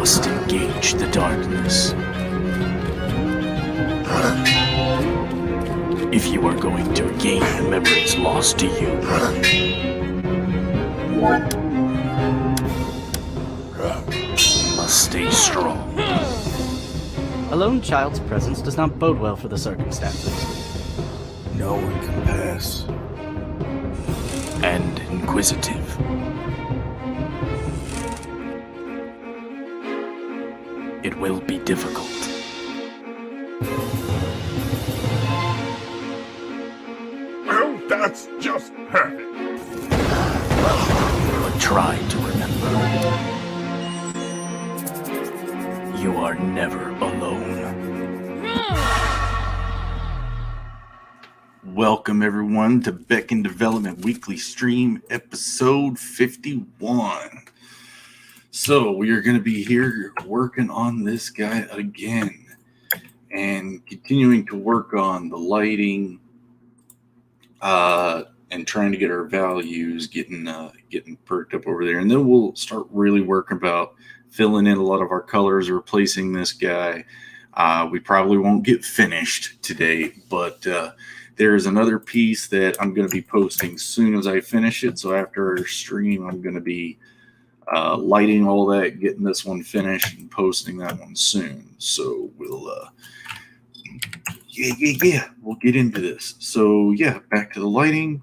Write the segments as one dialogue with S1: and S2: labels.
S1: must engage the darkness. If you are going to gain the memories lost to you, you must stay strong.
S2: A lone child's presence does not bode well for the circumstances.
S3: No one can pass.
S1: And inquisitive. It will be difficult.
S4: Oh, that's just perfect.
S1: But try to remember. You are never alone.
S3: Welcome everyone to BECKONED Development Weekly Stream, episode 51. So we are going to be here working on this guy again and continuing to work on the lighting and trying to get our values getting perked up over there. And then we'll start really working about filling in a lot of our colors, replacing this guy. We probably won't get finished today, but there's another piece that I'm going to be posting soon as I finish it. So after our stream, I'm going to be lighting all that, getting this one finished, and posting that one soon. So we'll, we'll get into this. So yeah, back to the lighting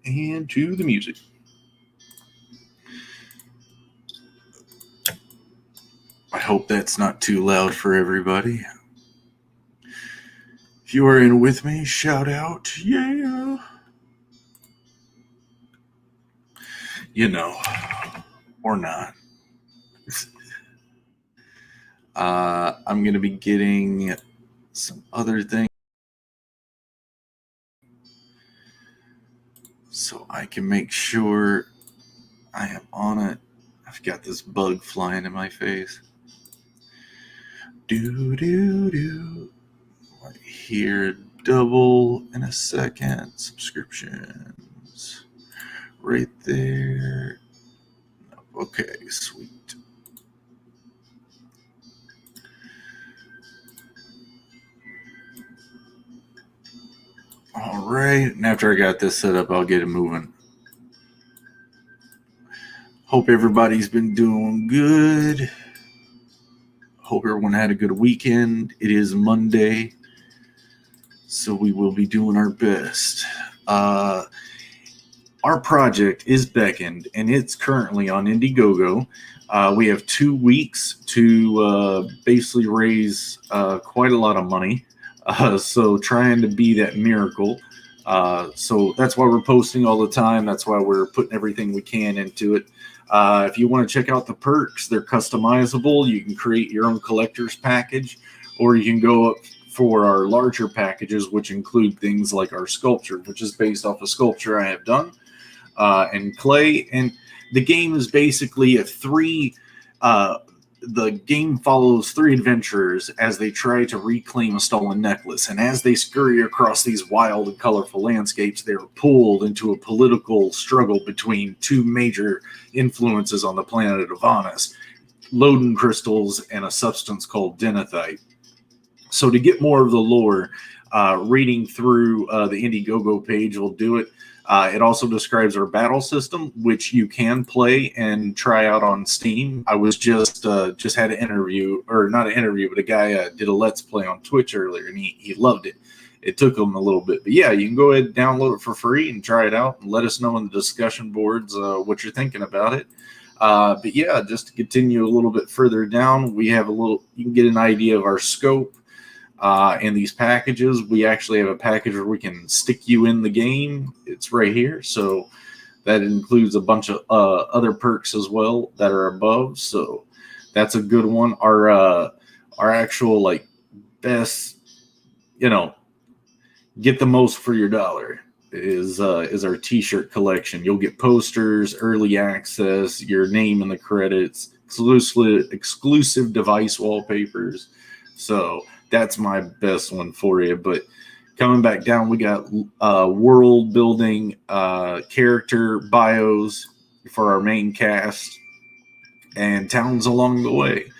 S3: and to the music. I hope that's not too loud for everybody. If you are in with me, shout out, yeah. You know, or not. I'm going to be getting some other things so I can make sure I am on it. I've got this bug flying in my face. Right here, double in a second. Subscriptions. Right there. Okay, sweet. All right, and after I got this set up, I'll get it moving. Hope everybody's been doing good. Hope everyone had a good weekend. It is Monday, so we will be doing our best. Our project is Beckoned, and it's currently on INDIEGOGO. We have 2 weeks to basically raise quite a lot of money. So trying to be that miracle. So that's why we're posting all the time. That's why we're putting everything we can into it. If you want to check out the perks, they're customizable. You can create your own collector's package, or you can go up for our larger packages, which include things like our sculpture, which is based off a sculpture I have done, and clay. And the game is basically the game follows 3 adventurers as they try to reclaim a stolen necklace. And as they scurry across these wild and colorful landscapes, they are pulled into a political struggle between 2 major influences on the planet of Anis, Loden crystals and a substance called denethite. So to get more of the lore, reading through the IndieGOGO page will do it. It also describes our battle system, which you can play and try out on Steam. I was just had an interview, or not an interview, but a guy did a Let's Play on Twitch earlier, and he loved it. It took him a little bit. But yeah, you can go ahead and download it for free and try it out, and let us know in the discussion boards what you're thinking about it. But yeah, just to continue a little bit further down, we have you can get an idea of our scope. In these packages, we actually have a package where we can stick you in the game. It's right here. So that includes a bunch of other perks as well that are above. So that's a good one. Our actual best, get the most for your dollar is our t-shirt collection. You'll get posters, early access, your name in the credits, exclusive device wallpapers. So that's my best one for you. But coming back down, we got world building, character bios for our main cast. and towns along the way.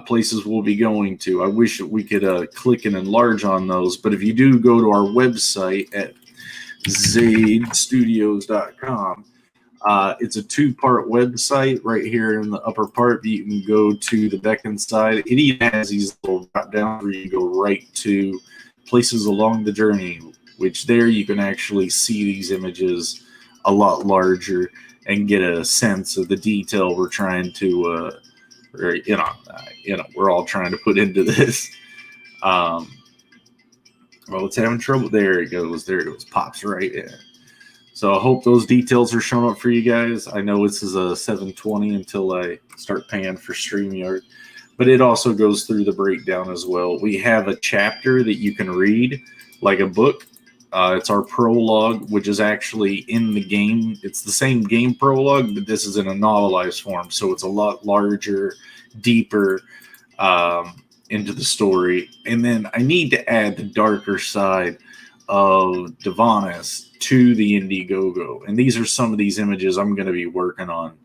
S3: Places we'll be going to. I wish that we could click and enlarge on those, but if you do go to our website at zadestudios.com, it's a 2-part website. Right here in the upper part, you can go to the Beckon side. It even has these little drop downs where you go right to places along the journey, which there you can actually see these images a lot larger and get a sense of the detail we're trying to we're all trying to put into this. Well, it's having trouble. There it goes. Pops right in. So I hope those details are showing up for you guys. I know this is a 720 until I start paying for StreamYard, but it also goes through the breakdown as well. We have a chapter that you can read like a book. It's our prologue, which is actually in the game. It's the same game prologue, but this is in a novelized form. So it's a lot larger, deeper into the story. And then I need to add the darker side of Devonis to the INDIEGOGO. And these are some of these images I'm going to be working on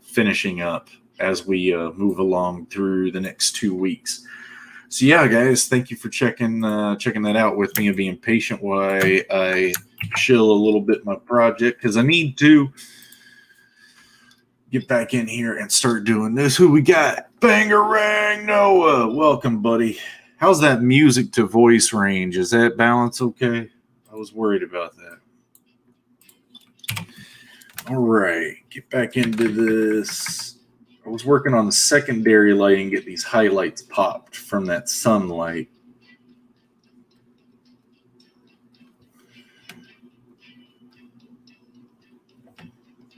S3: finishing up as we move along through the next 2 weeks. So yeah, guys, thank you for checking that out with me and being patient while I chill a little bit my project, because I need to get back in here and start doing this. Who we got? Bangarang Noah. Welcome, buddy. How's that music to voice range? Is that balance okay? I was worried about that. All right, get back into this. I was working on the secondary lighting, get these highlights popped from that sunlight.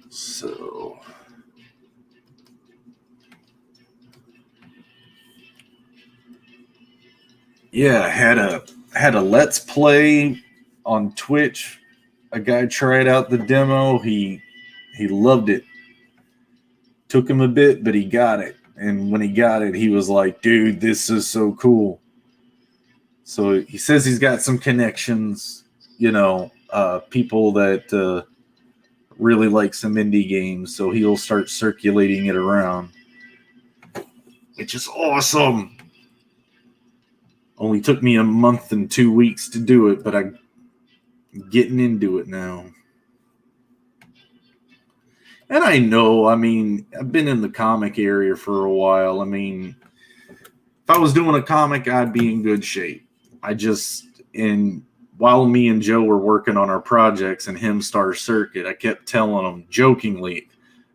S3: So yeah, had a let's play on Twitch. A guy tried out the demo. He loved it. Took him a bit, but he got it. And when he got it, he was like, dude, this is so cool. So he says he's got some connections, people that really like some indie games. So he'll start circulating it around, which is awesome. Only took me a month and 2 weeks to do it, but I'm getting into it now. And I know, I've been in the comic area for a while. If I was doing a comic, I'd be in good shape. While me and Joe were working on our projects and him Star Circuit, I kept telling him jokingly,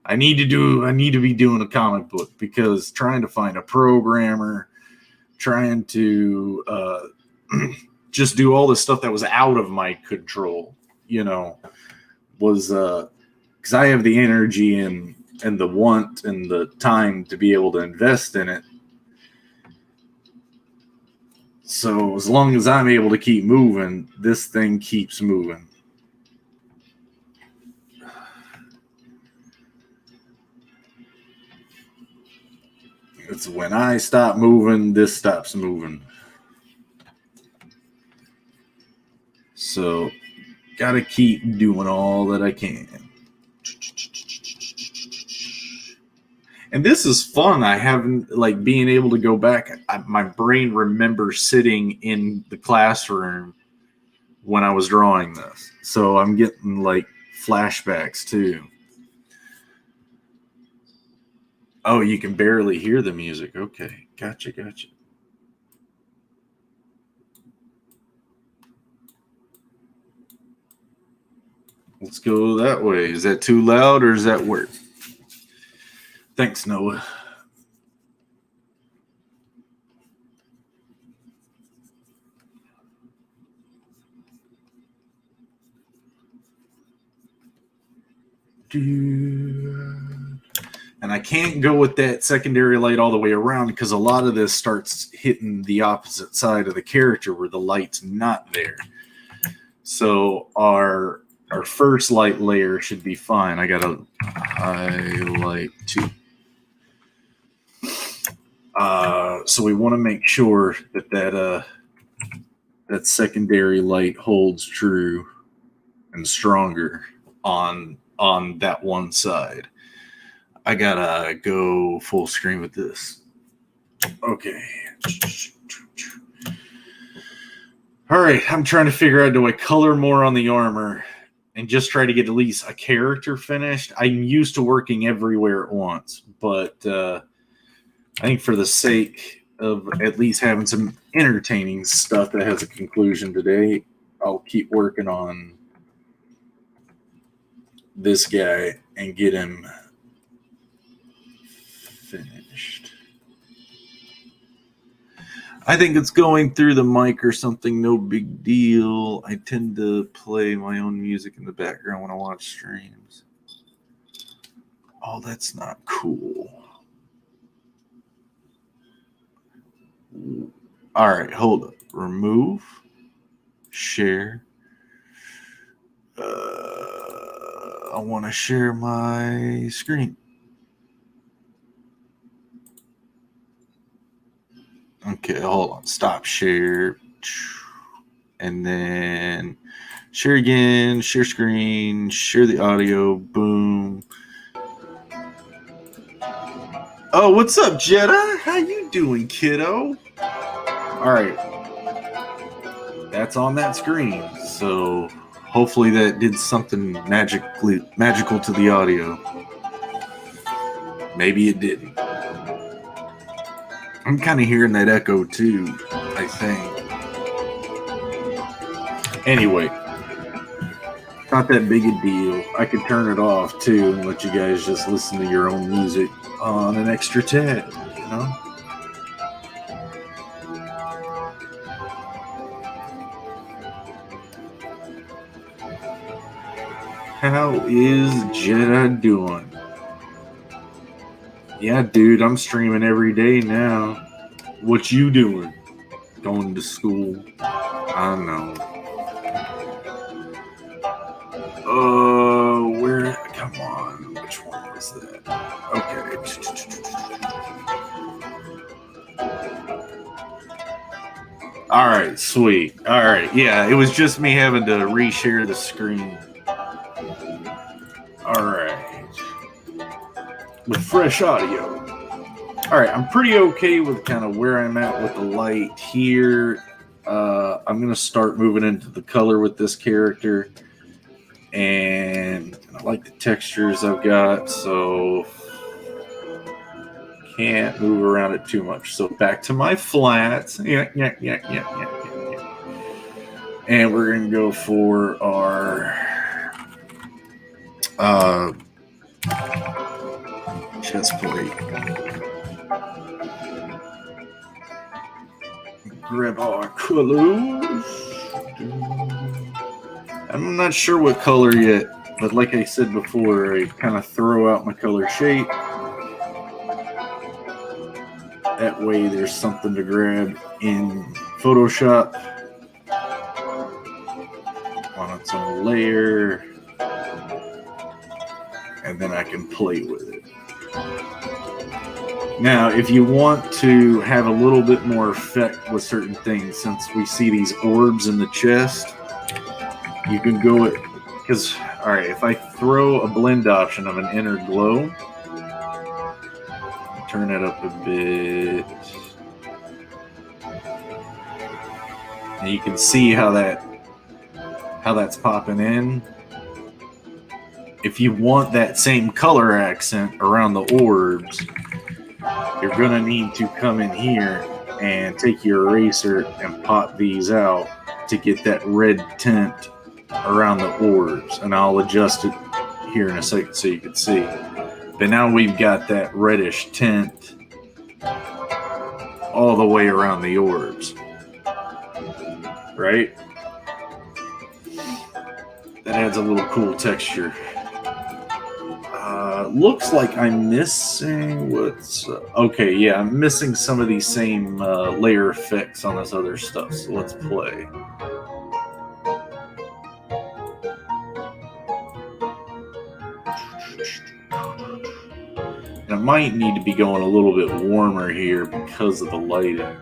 S3: I need to be doing a comic book, because trying to find a programmer, trying to just do all this stuff that was out of my control, was because I have the energy and the want and the time to be able to invest in it. So as long as I'm able to keep moving, this thing keeps moving. It's when I stop moving, this stops moving. So gotta keep doing all that I can. And this is fun. I haven't, being able to go back. My brain remembers sitting in the classroom when I was drawing this. So I'm getting flashbacks too. Oh, you can barely hear the music. Okay. Gotcha. Let's go that way. Is that too loud or does that work? Thanks, Noah. And I can't go with that secondary light all the way around, because a lot of this starts hitting the opposite side of the character where the light's not there. So our first light layer should be fine. I got to highlight 2. So we want to make sure that secondary light holds true and stronger on that one side. I gotta go full screen with this. Okay. All right, I'm trying to figure out, do I color more on the armor and just try to get at least a character finished? I'm used to working everywhere at once, but I think for the sake of at least having some entertaining stuff that has a conclusion today, I'll keep working on this guy and get him finished. I think it's going through the mic or something, no big deal. I tend to play my own music in the background when I watch streams. Oh, that's not cool. All right, hold up. Remove, share. I want to share my screen. Okay, hold on. Stop share. And then share again, share screen, share the audio. Boom. Oh, what's up, Jetta? How you doing, kiddo? All right. That's on that screen. So hopefully that did something magical to the audio. Maybe it didn't. I'm kind of hearing that echo too, I think. Anyway, not that big a deal. I could turn it off too and let you guys just listen to your own music on an extra tab, you know? How is Jetta doing? Yeah, dude, I'm streaming every day now. What you doing? Going to school? I know. Where? Come on. Which one was that? Okay. All right, sweet. All right, yeah, it was just me having to reshare the screen. All right. With fresh audio. All right, I'm pretty okay with kind of where I'm at with the light here. I'm going to start moving into the color with this character. And I like the textures I've got, so can't move around it too much. So back to my flats. Yeah. And we're going to go for our chest plate. Grab our colors. I'm not sure what color yet, but like I said before, I kind of throw out my color shape. That way there's something to grab in Photoshop on its own layer, and then I can play with it. Now, if you want to have a little bit more effect with certain things, since we see these orbs in the chest, you can go it because, all right, if I throw a blend option of an inner glow, turn it up a bit, and you can see how that's popping in. If you want that same color accent around the orbs, you're gonna need to come in here and take your eraser and pop these out to get that red tint around the orbs, and I'll adjust it here in a second so you can see. But now we've got that reddish tint all the way around the orbs, right? That adds a little cool texture. Looks like I'm missing what's... okay, yeah, I'm missing some of these same layer effects on this other stuff, so let's play. And I might need to be going a little bit warmer here because of the lighting.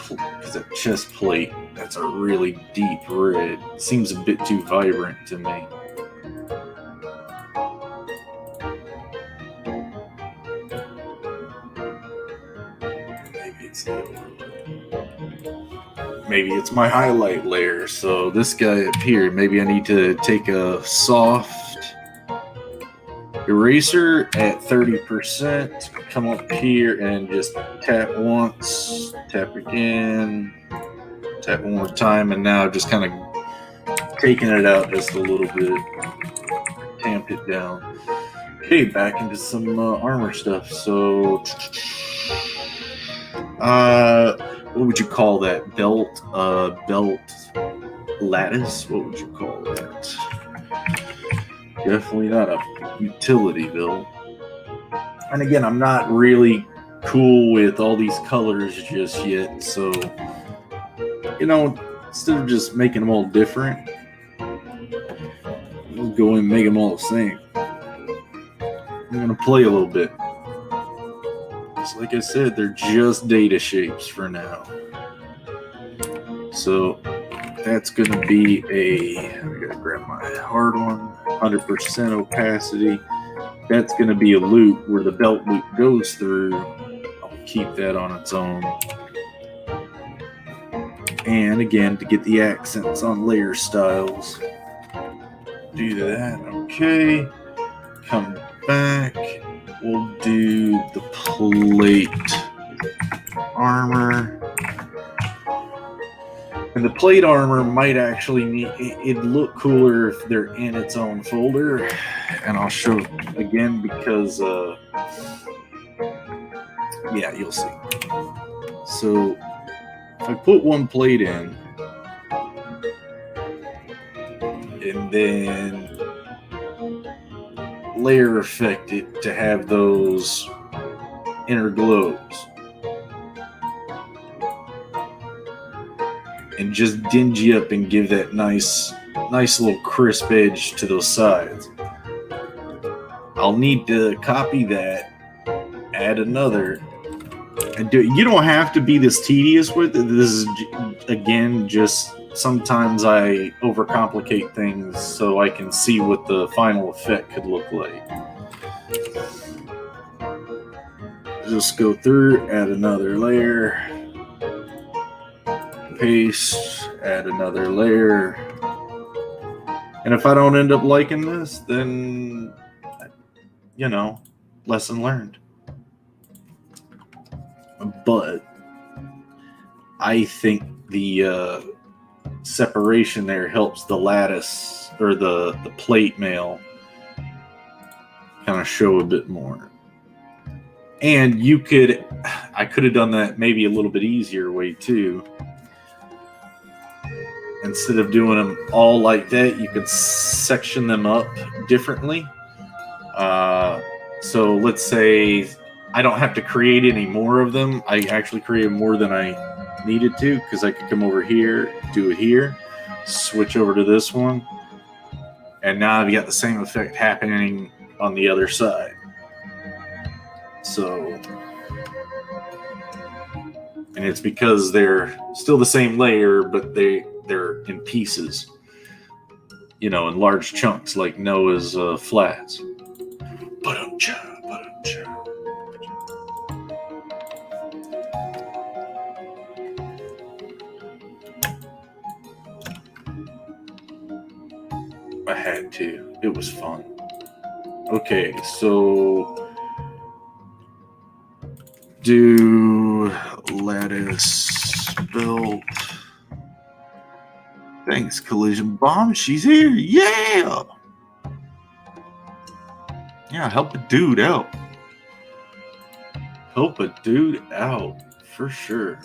S3: Because that chest plate, that's That's a really deep red. Seems a bit too vibrant to me. Maybe it's the overlay. Maybe it's my highlight layer. So this guy up here, maybe I need to take a soft eraser at 30%, come up here and just tap once, tap again, tap one more time, and now just kind of taking it out just a little bit, tamped it down. Okay, back into some armor stuff. So, what would you call that? Belt lattice? What would you call that? Definitely not a utility belt. And again, I'm not really cool with all these colors just yet, so instead of just making them all different, I'll go and make them all the same. I'm gonna play a little bit. Just like I said, they're just data shapes for now. So that's gonna be I gotta grab my hard one, 100% opacity. That's gonna be a loop where the belt loop goes through. I'll keep that on its own. And again, to get the accents on layer styles, do that. Okay, come back. We'll do the plate armor. And the plate armor might actually it'd look cooler if they're in its own folder. And I'll show again because, yeah, you'll see. So if I put one plate in, and then layer effect it to have those inner glows, and just dingy up and give that nice little crisp edge to those sides. I'll need to copy that, add another, and do it. You don't have to be this tedious with it. This is, again, just sometimes I overcomplicate things so I can see what the final effect could look like. Just go through, add another layer, paste, add another layer. And if I don't end up liking this, then, lesson learned. But I think the separation there helps the lattice or the plate mail kind of show a bit more. And I could have done that maybe a little bit easier way too. Instead of doing them all like that, you could section them up differently. So let's say I don't have to create any more of them. I actually created more than I needed to because I could come over here, do it here, switch over to this one, and now I've got the same effect happening on the other side. So, and it's because they're still the same layer, but they're in pieces, in large chunks like Noah's flats. Ba-dum-cha, ba-dum-cha. I had to. It was fun. Okay, so do lattice belt. Thanks, Collision Bomb. She's here. Yeah! Yeah, help a dude out. Help a dude out. For sure.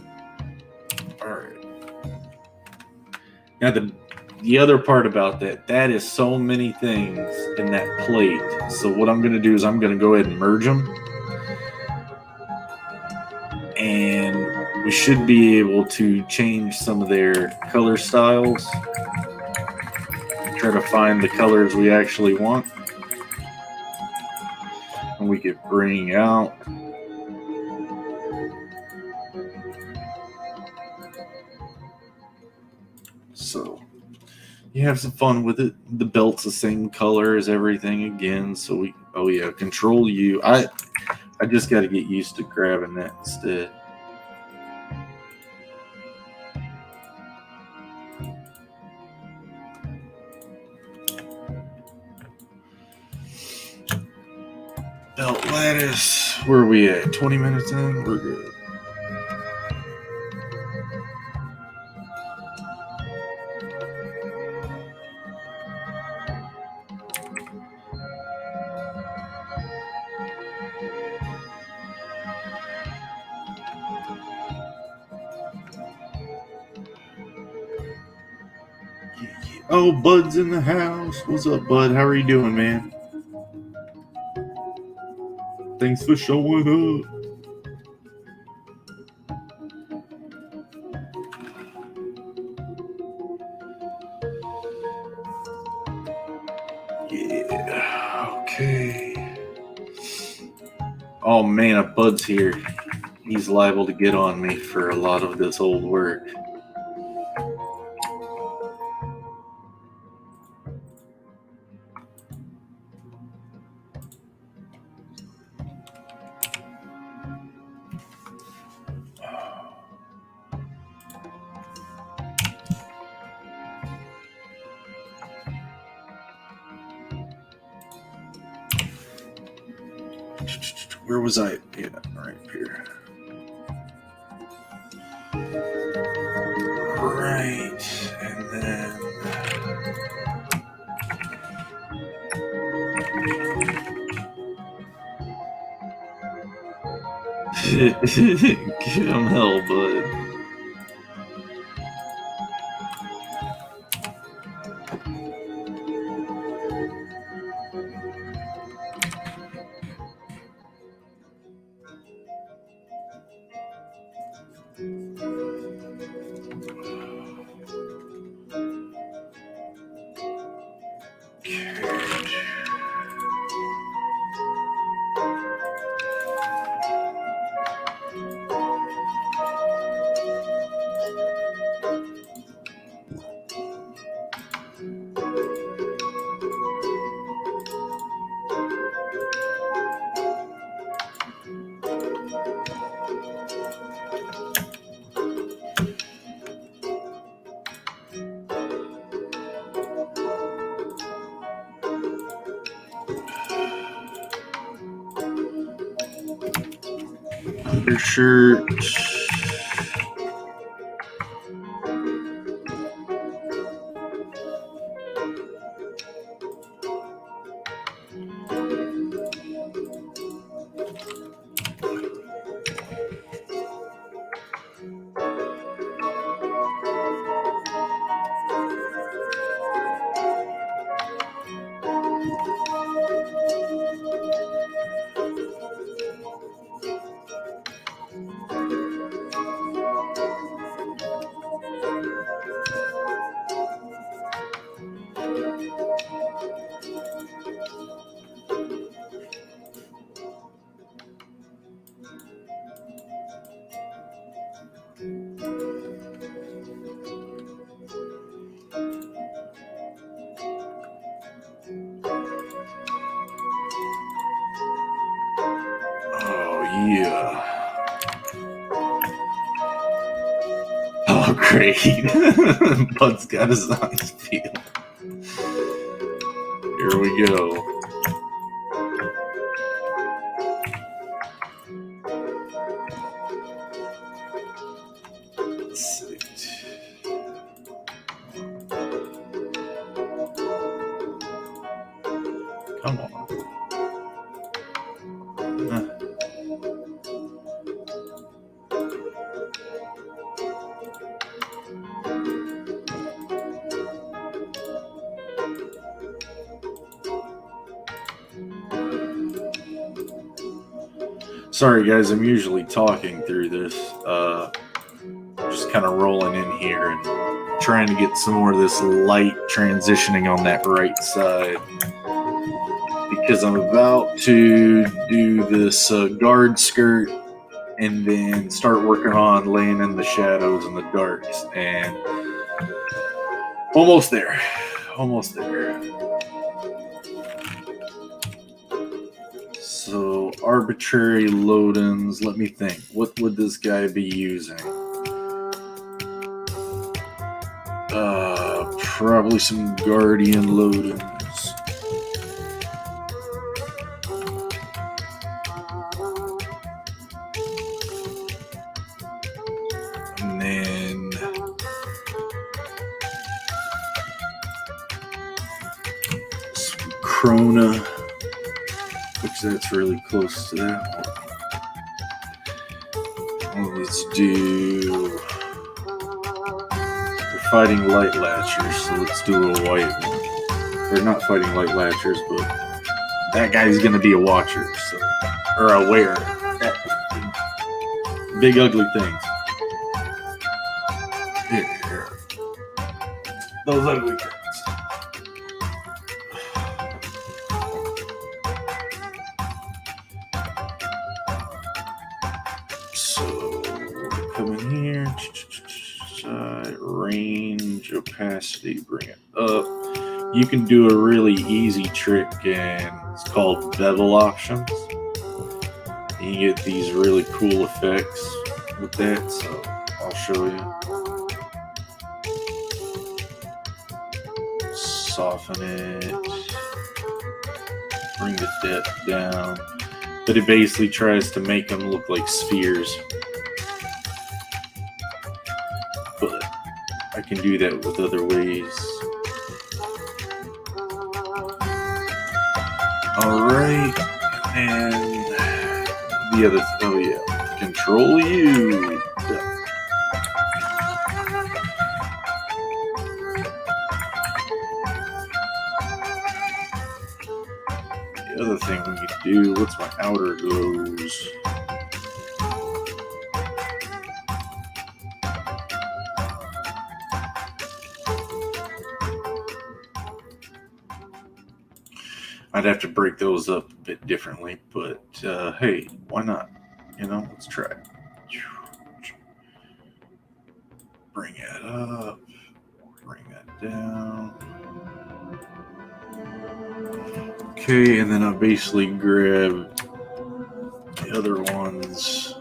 S3: Alright. Now, the other part about that is so many things in that plate. So what I'm going to do is I'm going to go ahead and merge them. And we should be able to change some of their color styles. Try to find the colors we actually want. And we could bring out You have some fun with it. The belt's the same color as everything again, so we... Oh yeah, control U. I just got to get used to grabbing that instead. Belt lattice. Where are we at? 20 minutes in? We're good. Oh, Bud's in the house. What's up, Bud? How are you doing, man? Thanks for showing up. Yeah, okay. Oh man, if Bud's here, he's liable to get on me for a lot of this old work. Where was I? Yeah, right here. Right, and then... Give him hell, Bud. Undershirt. Yeah. Oh, great. Bud's got his eyes peeled. Here we go. Let's see. Come on. Sorry guys, I'm usually talking through this, just kind of rolling in here and trying to get some more of this light transitioning on that right side, because I'm about to do this guard skirt and then start working on laying in the shadows and the darks, and almost there. almost there. So arbitrary load-ins. Let me think. What would this guy be using? Probably some guardian load-ins. And then some Krona, which that's really close to that one. Let's do... They're fighting light latchers, so let's do a white one. They're not fighting light latchers, but that guy's going to be a watcher, so, or a wearer. Big ugly things. Here. Those ugly things. So, come in here. Range, opacity, bring it up. You can do a really easy trick, and it's called bevel options. You get these really cool effects with that, so I'll show you. Soften it, bring the depth down, but it basically tries to make them look like spheres. But I can do that with other ways. Alright, and the other, oh yeah, control you. The other thing we could do, what's my outer glows? I'd have to break those up a bit differently, but hey, why not? You know, let's try it. Bring it up, bring that down. Okay, and then I'll basically grab the other ones.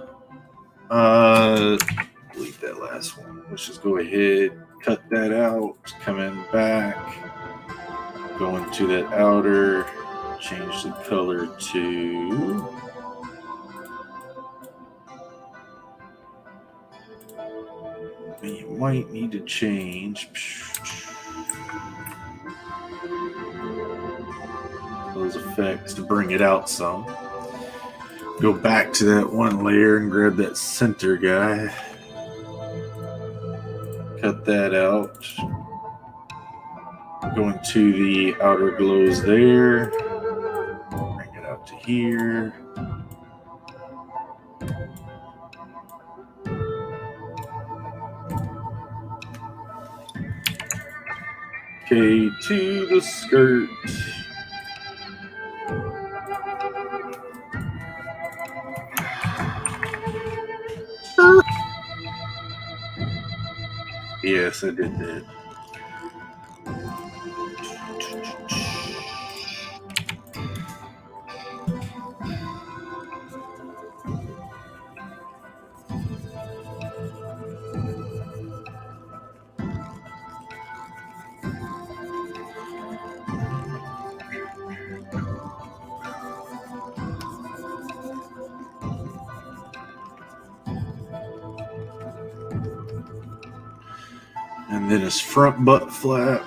S3: Delete that last one. Let's just go ahead, cut that out, come in back, go into that outer, change the color to you might need to change those effects to bring it out some. Go back to that one layer and grab that center guy. Cut that out. Go into the outer glows there. Bring it out to here. Okay, to the skirt. Yes, I did that. And then his front butt flap.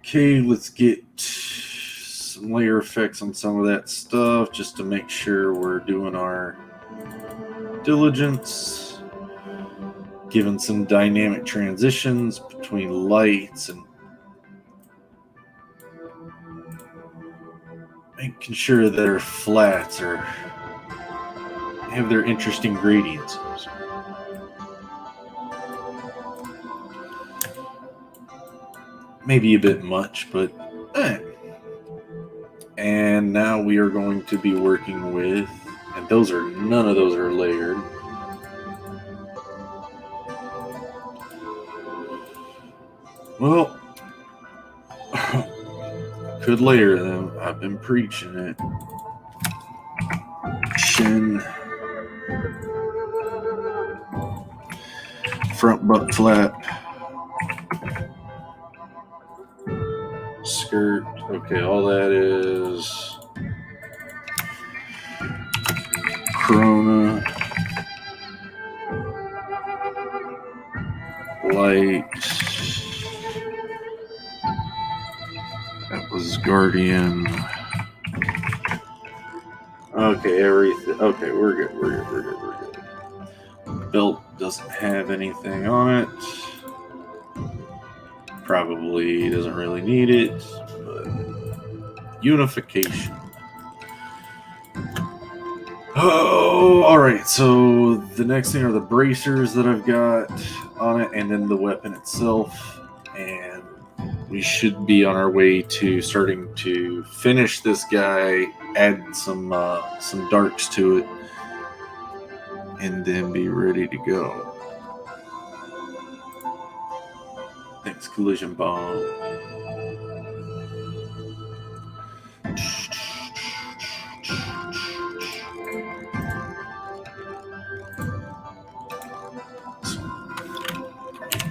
S3: Okay, let's get some layer effects on some of that stuff just to make sure we're doing our diligence. Given some dynamic transitions between lights and making sure that our flats have their interesting gradients. Maybe a bit much, but And now we are going to be working with, and none of those are layered. Well, could layer them. I've been preaching it. Shin. Front butt flap. Skirt. Okay, all that is Corona. Light. That was Guardian. Okay, everything. Okay, we're good. We're good. Belt doesn't have anything on it. Probably doesn't really need it, but unification. Oh, all right. So the next thing are the bracers that I've got on it, and then the weapon itself. And we should be on our way to starting to finish this guy, add some darks to it, and then be ready to go. Thanks, collision bomb.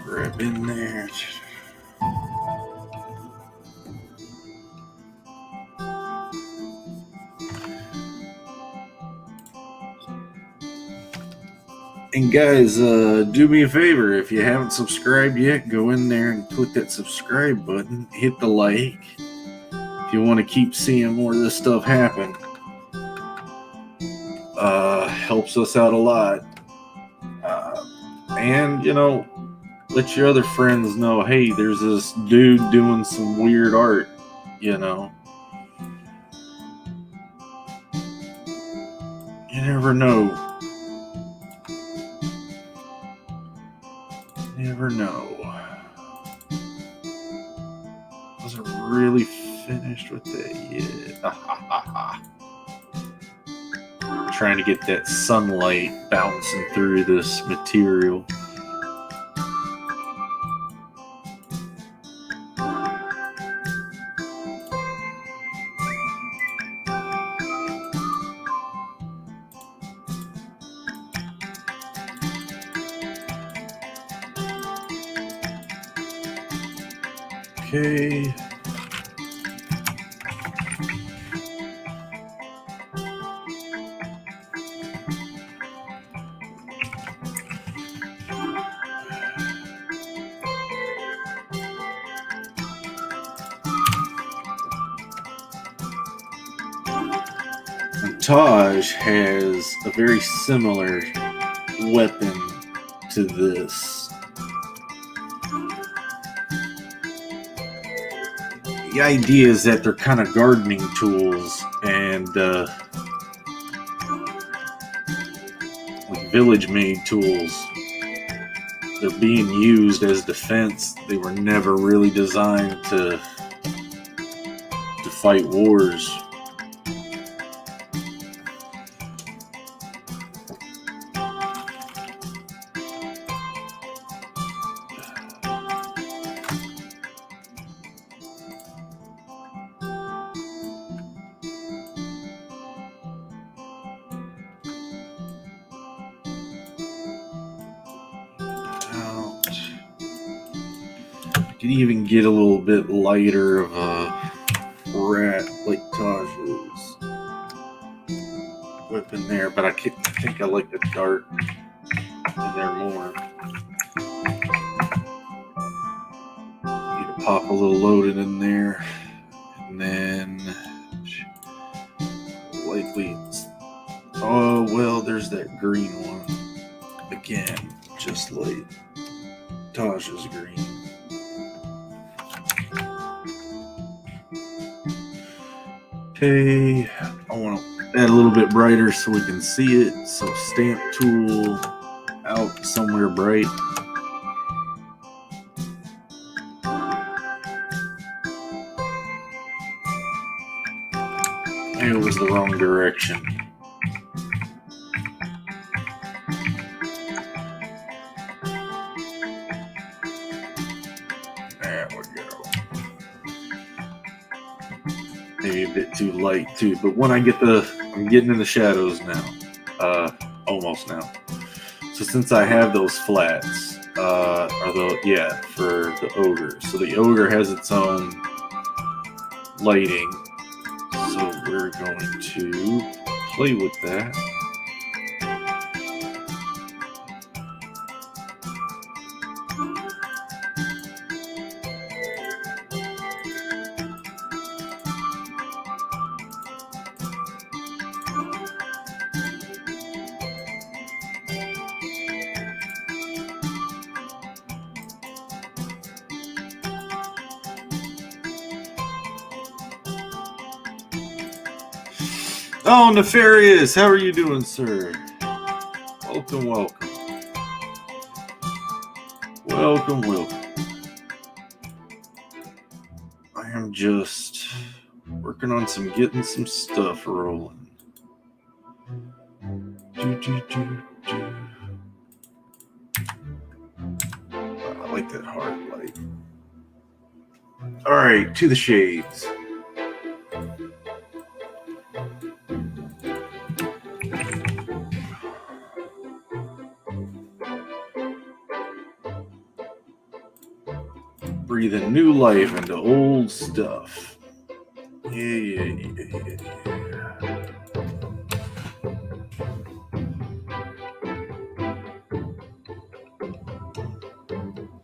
S3: Grab in there. And guys, do me a favor. If you haven't subscribed yet, go in there and click that subscribe button. Hit the like. If you want to keep seeing more of this stuff happen. Helps us out a lot. And, let your other friends know, hey, there's this dude doing some weird art, You never know. Never know. Wasn't really finished with that yet. Trying to get that sunlight bouncing through this material. Okay. Taj has a very similar weapon to this. The idea is that they're kind of gardening tools and like village-made tools. They're being used as defense. They were never really designed to fight wars. Could even get a little bit lighter of a rat like Taj's weapon there, but I think I like the dart in there more. Need to pop a little loaded in there, and then likely. Oh well, there's that green one again. just like Tasha's green. Okay, I want to add a little bit brighter so we can see it. So stamp tool out somewhere bright. It was the wrong direction. There we go. Maybe a bit too light too, but when I'm getting in the shadows now. Almost now. So since I have those flats, for the ogre. So the ogre has its own lighting. So we're going to play with that. Oh, Nefarious, how are you doing, sir? Welcome, welcome. Welcome, welcome. I am just working on getting some stuff rolling. I like that hard light. All right, to the shades. Breathing new life into old stuff. Yeah.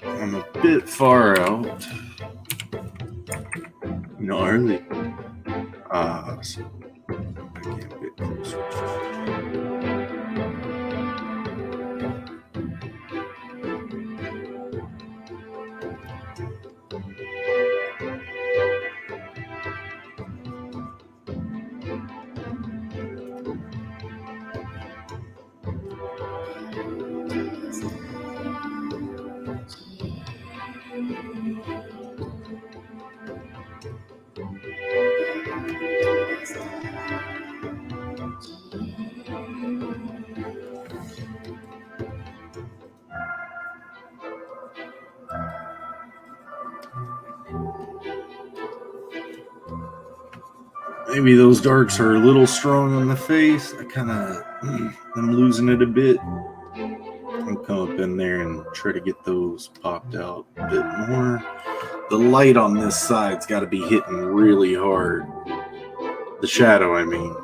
S3: I'm a bit far out. Gnarly. So I can't a bit closer. Maybe those darks are a little strong on the face. I'm losing it a bit. I'll come up in there and try to get those popped out a bit more. The light on this side's got to be hitting really hard. The shadow, I mean.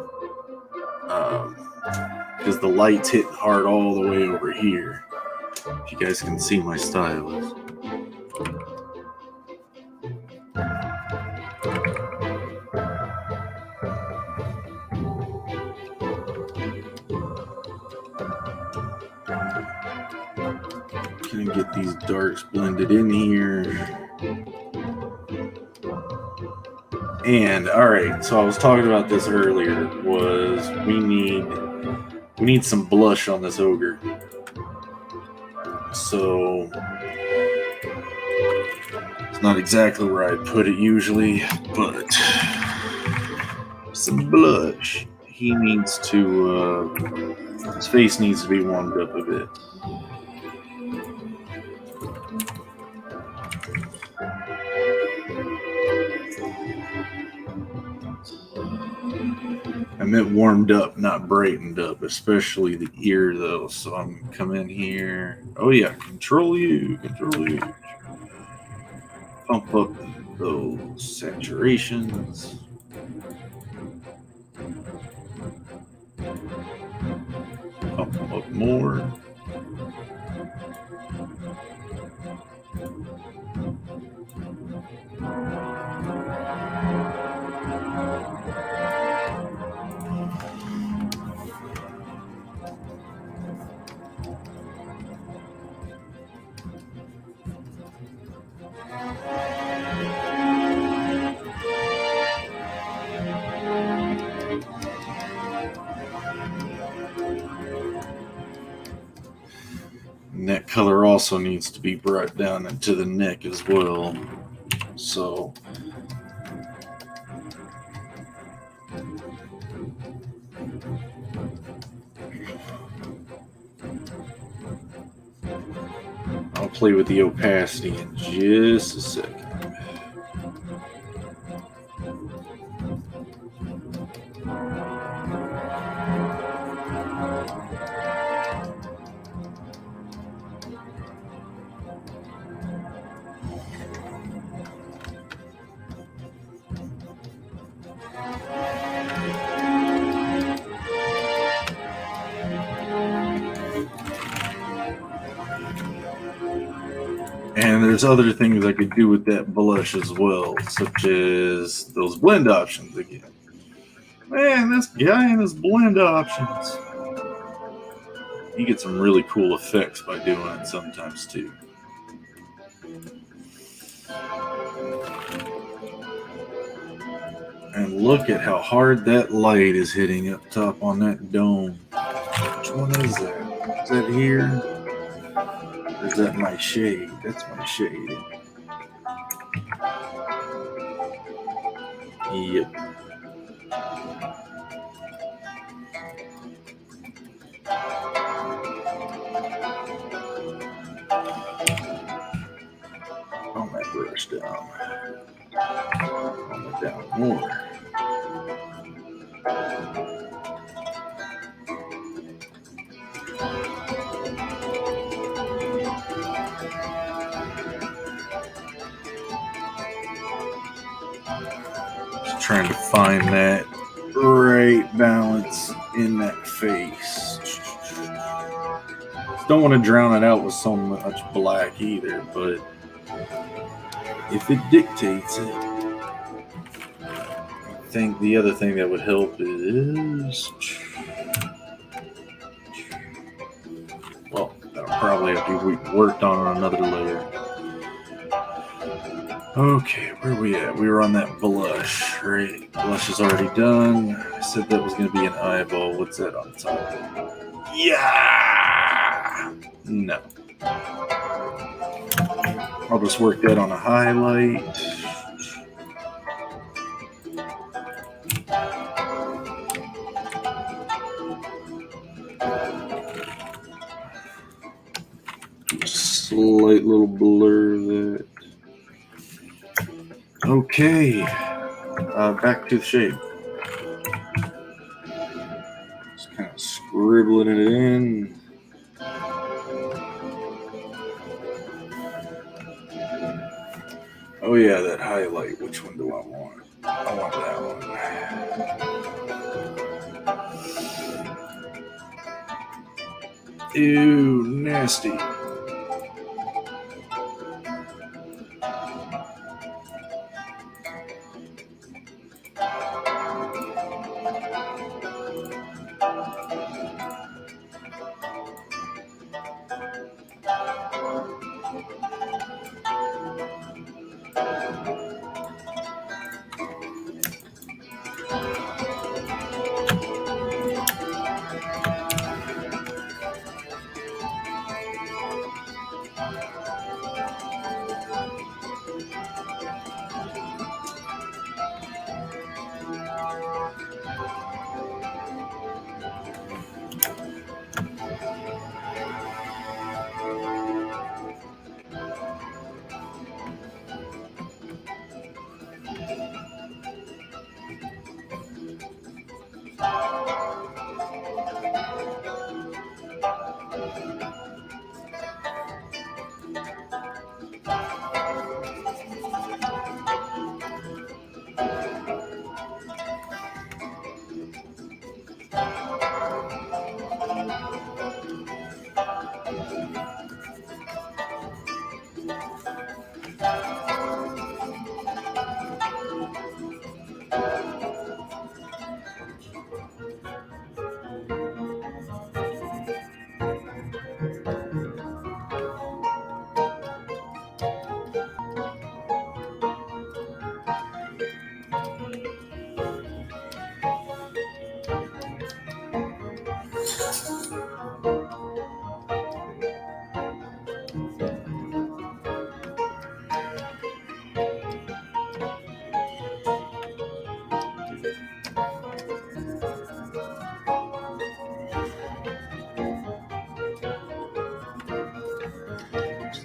S3: Because the light's hitting hard all the way over here. If you guys can see my stylus. Can I get these darks blended in here? And all right, so I was talking about this earlier. Was we need some blush on this ogre. So it's not exactly where I put it usually, but some blush. He needs to. His face needs to be warmed up a bit. I meant warmed up, not brightened up, especially the ear, though. So I'm going to come in here. Oh, yeah. Control you. Pump up those saturations. Pump them up more. color also needs to be brought down into the neck as well. So I'll play with the opacity in just a second. And there's other things I could do with that blush as well, such as those blend options again. Man, this guy and his blend options. You get some really cool effects by doing it sometimes too. And look at how hard that light is hitting up top on that dome. Which one is that? Is that here? Or is that my shade? That's my shade. Yep. On that brush down. On it down more. Trying to find that right balance in that face. Don't want to drown it out with so much black either, but if it dictates it, I think the other thing that would help is, well, that'll probably have to be worked on another layer. Okay, where are we at? We were on that blush, right? Blush is already done. I said that was going to be an eyeball. What's that on top? Yeah! No. I'll just work that on a highlight. Slight little blur there. Okay, back to the shape. Just kind of scribbling it in. Oh yeah, that highlight. Which one do I want? I want that one. Ew, nasty.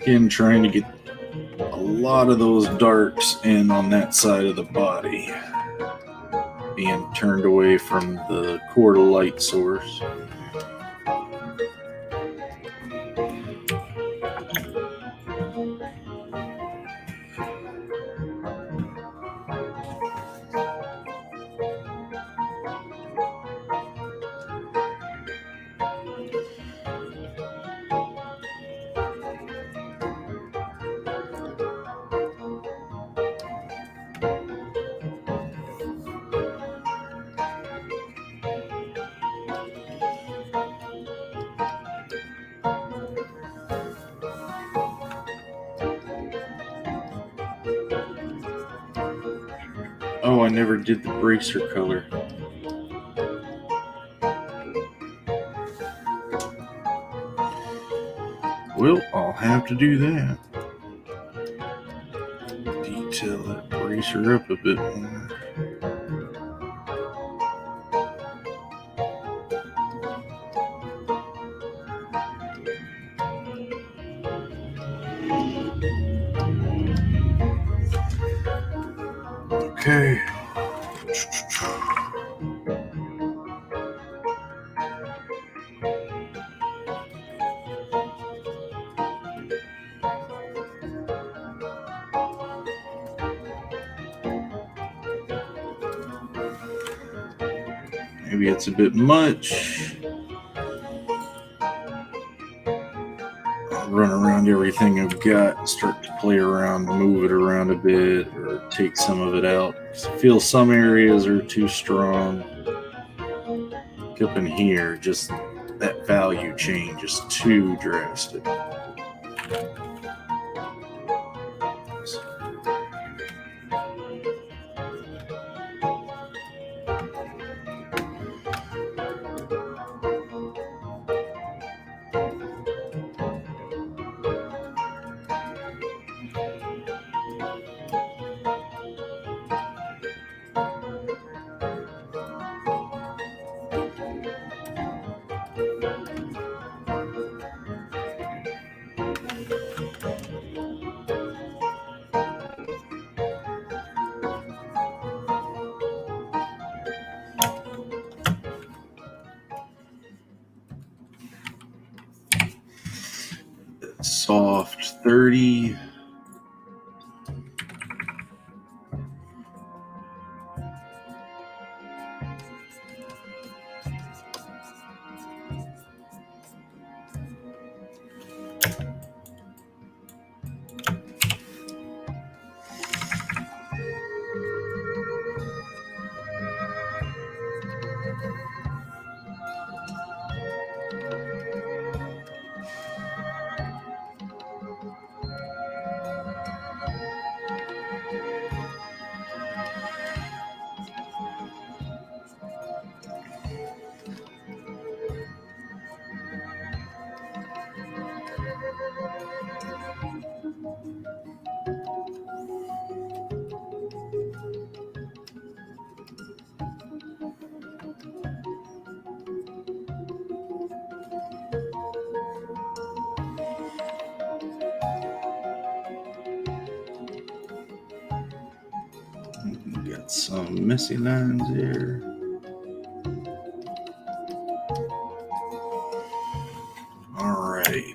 S3: Again, trying to get a lot of those darks in on that side of the body, being turned away from the core to light source. Oh, I never did the bracer color. Well, I'll have to do that. Detail that bracer up a bit more. Okay. Maybe it's a bit much. I'll run around everything I've got and start to play around, move it around a bit, or take some of it out. I feel some areas are too strong. Like up in here, just that value change is too drastic. Soft 30. Got some messy lines there. All right.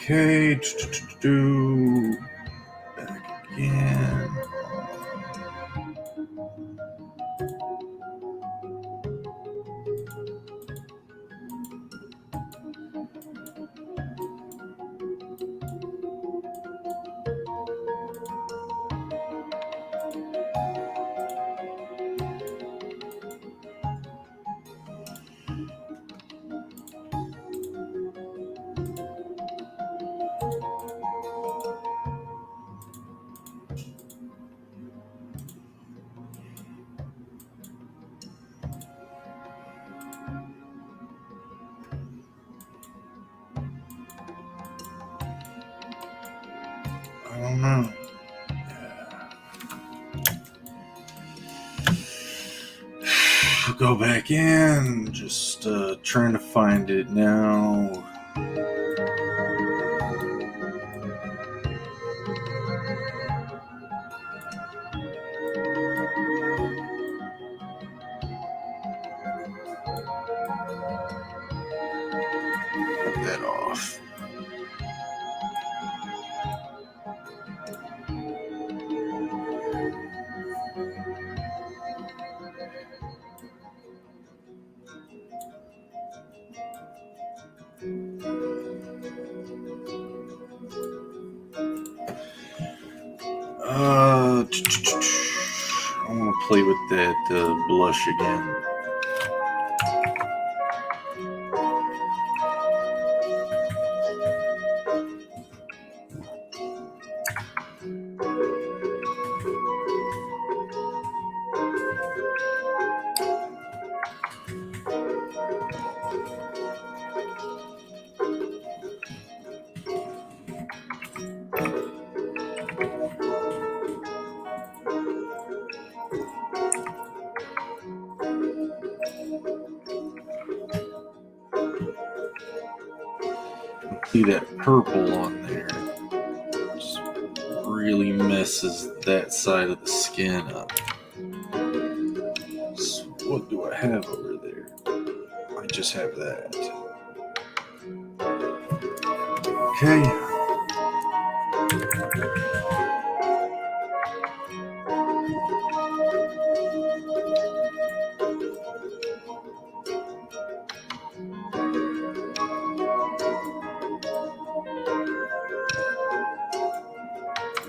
S3: Okay. Back again. I don't know. Go back in. Just trying to find it now. Cut that off. I want to play with that blush again. See that purple on there just really messes that side of the skin up. So what do I have over there? I just have that. Okay.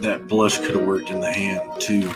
S3: That blush could have worked in the hand too.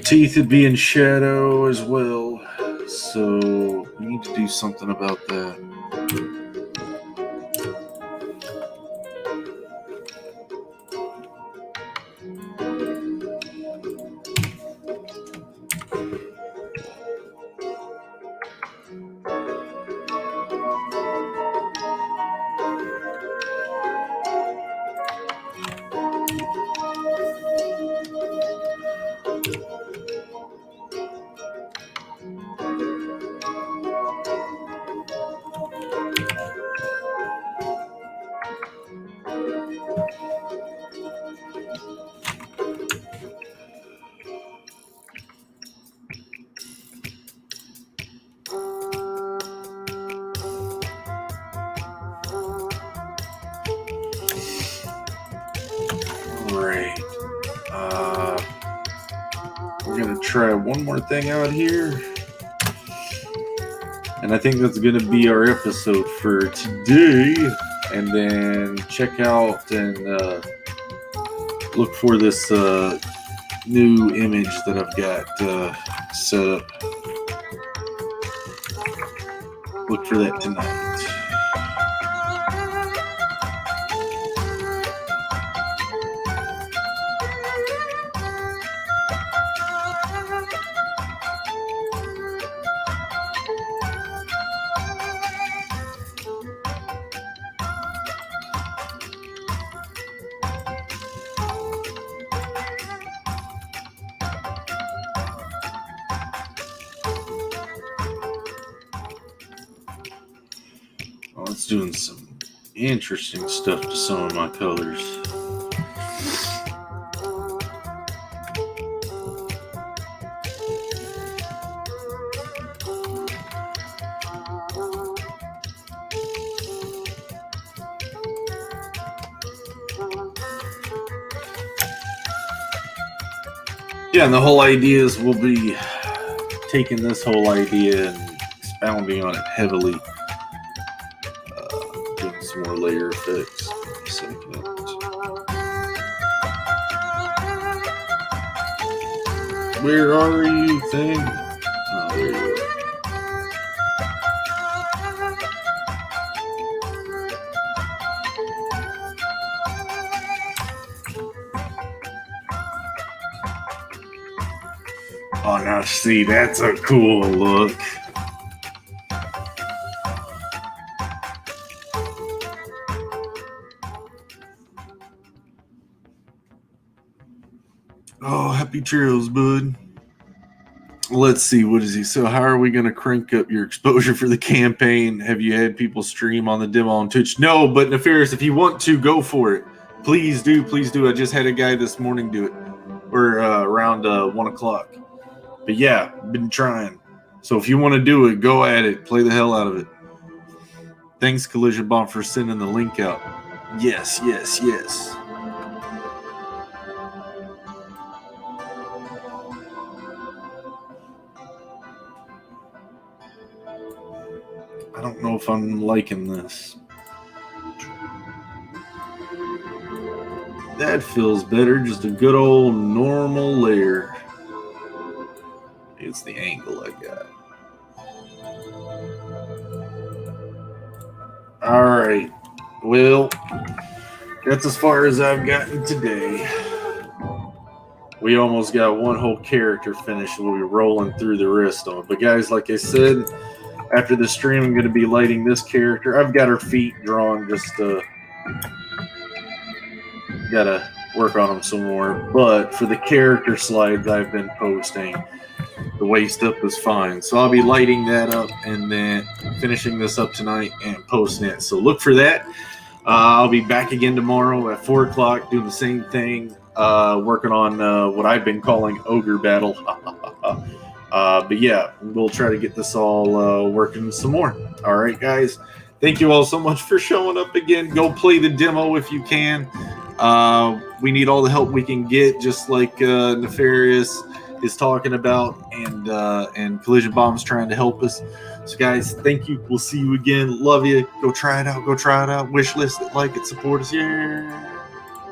S3: Teeth would be in shadow as well, so we need to do something about that. Great. We're going to try one more thing out here. And I think that's going to be our episode for today. And then check out and look for this new image that I've got set up. Look for that tonight. Oh, it's doing some interesting stuff to some of my colors. Yeah, and the whole idea is we'll be taking this whole idea and expounding on it heavily. Doing some more layer effects. Where are you, thing? Oh, there you are. Oh, now see, that's a cool look. Oh, happy trails, bud. Let's see, what is he? So how are we going to crank up your exposure for the campaign? Have you had people stream on the demo on Twitch? No, but Nefarious, if you want to, go for it. Please do, please do. I just had a guy this morning do it. Or around 1 o'clock. But yeah, been trying. So if you want to do it, go at it. Play the hell out of it. Thanks, Collision Bomb, for sending the link out. Yes, yes, yes. I don't know if I'm liking this. That feels better. Just a good old normal layer. It's the angle I got. All right. Well, that's as far as I've gotten today. We almost got one whole character finished. We'll be rolling through the rest of it. But guys, like I said, after the stream, I'm going to be lighting this character. I've got her feet drawn. Just got to work on them some more. But for the character slides I've been posting, the waist up is fine. So I'll be lighting that up and then finishing this up tonight and posting it. So look for that. I'll be back again tomorrow at 4 o'clock doing the same thing, working on what I've been calling Ogre Battle. But yeah, we'll try to get this all working some more. All right, guys. Thank you all so much for showing up again. Go play the demo if you can. We need all the help we can get, just like Nefarious is talking about, and Collision Bomb's trying to help us. So guys, thank you. We'll see you again. Love you. Go try it out. Go try it out. Wish list it, like it, support us. Yeah.